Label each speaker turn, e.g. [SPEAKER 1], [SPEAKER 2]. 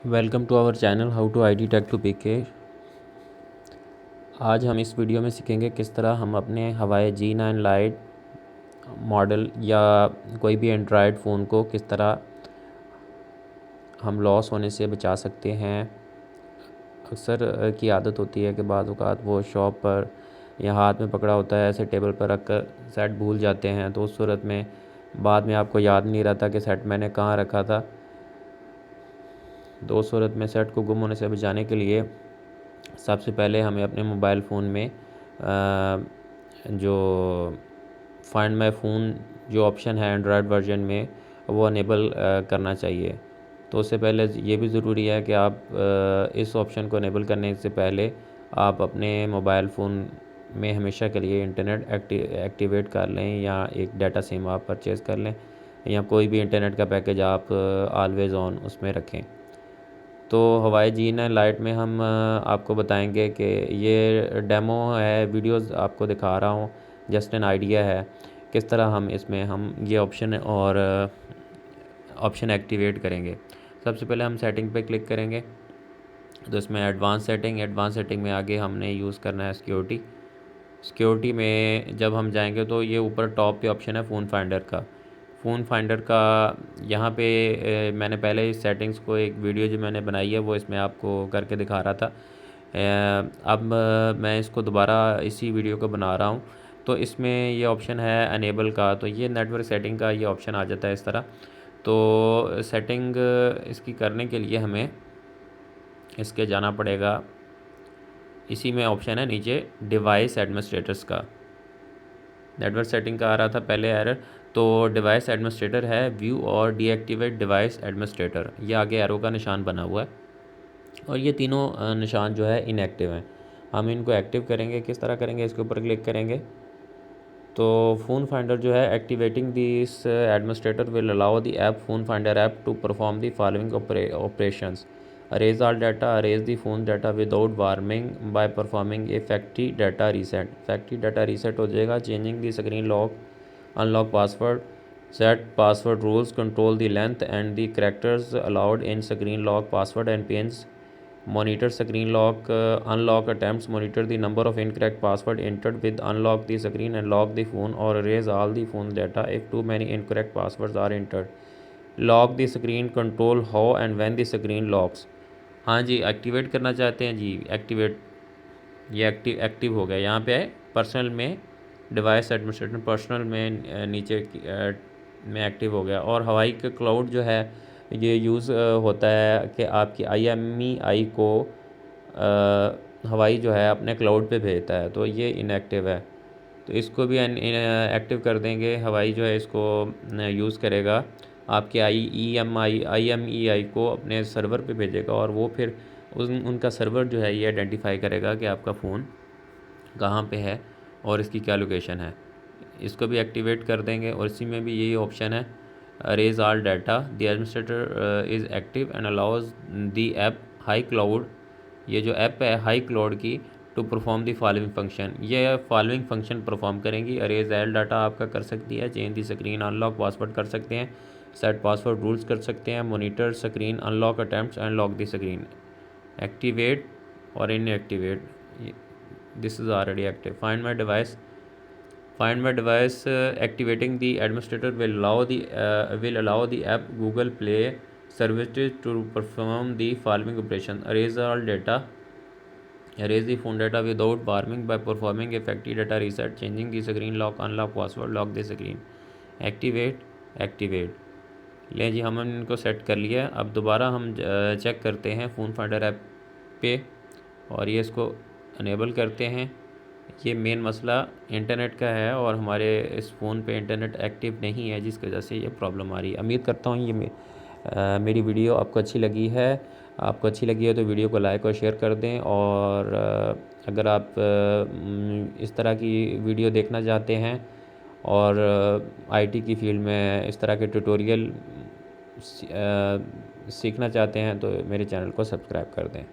[SPEAKER 1] Welcome to our channel how to ID tech to PK। आज हम इस video में सीखेंगे किस तरह हम अपने हवाई G9 लाइट मॉडल या कोई भी एंड्रॉयड फ़ोन को किस तरह हम लॉस होने से बचा सकते हैं। अक्सर की आदत होती है कि बाद औक़ात वो शॉप पर या हाथ में पकड़ा होता है, ऐसे टेबल पर रख कर सेट भूल जाते हैं, तो उस सूरत में बाद में आपको याद नहीं रहता कि सेट मैंने कहाँ रखा था। तो उस सूरत में सेट को गुम होने से बचाने के लिए सबसे पहले हमें अपने मोबाइल फ़ोन में जो फाइंड माई फ़ोन जो ऑप्शन है एंड्रॉयड वर्जन में वो अनेबल करना चाहिए। तो उससे पहले ये भी ज़रूरी है कि आप इस ऑप्शन को अनेबल करने से पहले आप अपने मोबाइल फ़ोन में हमेशा के लिए इंटरनेट एक्टिवेट कर लें या एक डाटा सिम आप परचेज़ कर लें या कोई भी इंटरनेट का पैकेज आप ऑलवेज़ ऑन उसमें रखें। तो हवाई G9 लाइट में हम आपको बताएंगे कि ये डेमो है, वीडियोस आपको दिखा रहा हूँ, जस्ट एन आइडिया है किस तरह हम इसमें हम ये ऑप्शन एक्टिवेट करेंगे। सबसे पहले हम सेटिंग पे क्लिक करेंगे, तो इसमें एडवांस सेटिंग में आगे हमने यूज़ करना है सिक्योरिटी में जब हम जाएंगे तो ये ऊपर टॉप पे ऑप्शन है फ़ोन फाइंडर का। यहाँ पे मैंने पहले इस सेटिंग्स को एक वीडियो जो मैंने बनाई है वो इसमें आपको करके दिखा रहा था। अब मैं इसको दोबारा इसी वीडियो को बना रहा हूँ। तो इसमें ये ऑप्शन है अनेबल का, तो ये नेटवर्क सेटिंग का ये ऑप्शन आ जाता है इस तरह। तो सेटिंग इसकी करने के लिए हमें इसके जाना पड़ेगा, इसी में ऑप्शन है नीचे डिवाइस एडमिनिस्ट्रेटर्स का। नेटवर्क सेटिंग का आ रहा था पहले एरर, तो डिवाइस एडमिनिस्ट्रेटर है व्यू और डीएक्टिवेट डिवाइस एडमिनिस्ट्रेटर, ये आगे एरो का निशान बना हुआ है और ये तीनों निशान जो है इनएक्टिव हैं। हम इनको एक्टिव करेंगे, किस तरह करेंगे, इसके ऊपर क्लिक करेंगे तो फ़ोन फाइंडर जो है activating this administrator will allow the app phone finder app to perform the following operations: erase all data, erase the phone data without warning by performing a factory data reset हो जाएगा, changing the screen lock, unlock password, set password rules, control the length and the characters allowed in screen lock password and pins, monitor screen lock unlock attempts, monitor the number of incorrect password entered with unlock the screen and lock the phone, or erase all the phone data if too many incorrect passwords are entered, lock the screen, control how and when the screen locks। हाँ जी, activate करना चाहते हैं जी, ये active हो गया। यहाँ पे personal में डिवाइस एडमिनिस्ट्रेटर पर्सनल में नीचे में एक्टिव हो गया। और हवाई का क्लाउड जो है ये यूज़ होता है कि आपकी IMEI को हवाई जो है अपने क्लाउड पे भेजता है, तो ये इनएक्टिव है, तो इसको भी एक्टिव कर देंगे। हवाई जो है इसको यूज़ करेगा, आपके IMEI को अपने सर्वर पे भेजेगा और वो फिर उनका सर्वर जो है ये आइडेंटिफाई करेगा कि आपका फ़ोन कहाँ पे है और इसकी क्या लोकेशन है। इसको भी एक्टिवेट कर देंगे और इसी में भी यही ऑप्शन है erase all data, the administrator is active and allows the app high cloud, ये जो ऐप है हाई क्लाउड की, to perform the following function, ये फॉलोइंग फंक्शन परफॉर्म करेंगी। अरेज एल डाटा आपका कर सकती है, change the screen unlock password कर सकते हैं, सेट पासवर्ड रूल्स कर सकते हैं, monitor screen unlock attempts and lock the screen, activate और inactivate, this is already active. Find my device activating the administrator will allow the app Google Play services to perform the following operation: erase all data, erase the phone data without warning by performing a factory data reset, changing the screen lock, unlock password, lock the screen, activate. लें जी, हमने इनको set कर लिया। अब दोबारा हम check करते हैं फ़ोन फाइंडर ऐप पे और ये इसको अनेबल करते हैं। ये मेन मसला इंटरनेट का है और हमारे इस फ़ोन पे इंटरनेट एक्टिव नहीं है, जिसकी वजह से ये प्रॉब्लम आ रही है। उम्मीद करता हूँ मेरी वीडियो आपको अच्छी लगी है। आपको अच्छी लगी है तो वीडियो को लाइक और शेयर कर दें, और अगर आप इस तरह की वीडियो देखना चाहते हैं और IT की फ़ील्ड में इस तरह के ट्यूटोरियल सीखना चाहते हैं तो मेरे चैनल को सब्सक्राइब कर दें।